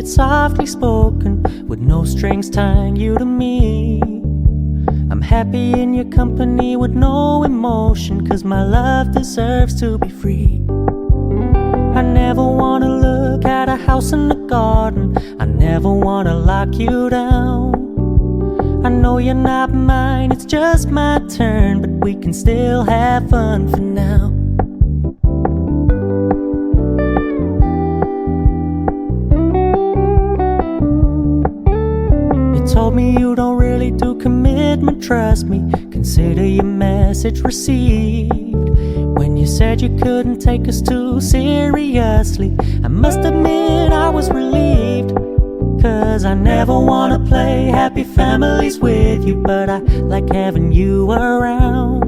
it's softly spoken, with no strings tying you to me. I'm happy in your company with no emotion, 'cause my love deserves to be free. I never wanna look at a house in the garden, I never wanna lock you down. I know you're not mine, it's just my turn, but we can still have fun for now. You told me you don't really do commitment, trust me, consider your message received. When you said you couldn't take us too seriously, I must admit I was relieved. 'Cause I never wanna play happy families with you, but I like having you around.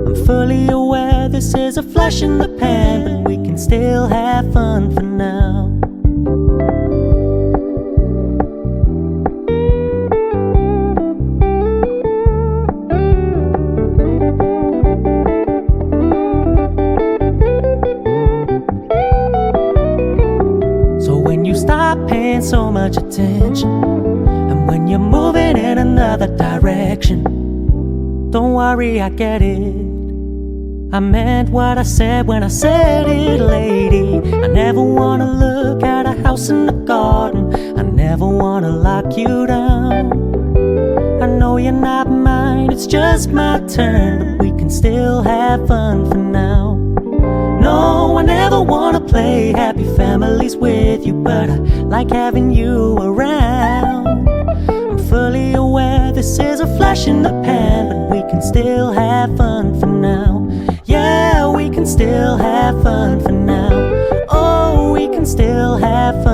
I'm fully aware this is a flash in the pan, but we can still have fun for now. Paying so much attention, and when you're moving in another direction, don't worry, I get it. I meant what I said when I said it, lady. I never wanna look at a house in the garden, I never wanna lock you down. I know you're not mine, it's just my turn, but we can still have fun for now. No, I never wanna play happy families with you, but I like having you around. I'm fully aware this is a flash in the pan, but we can still have fun for now. Yeah, we can still have fun for now. Oh, we can still have fun.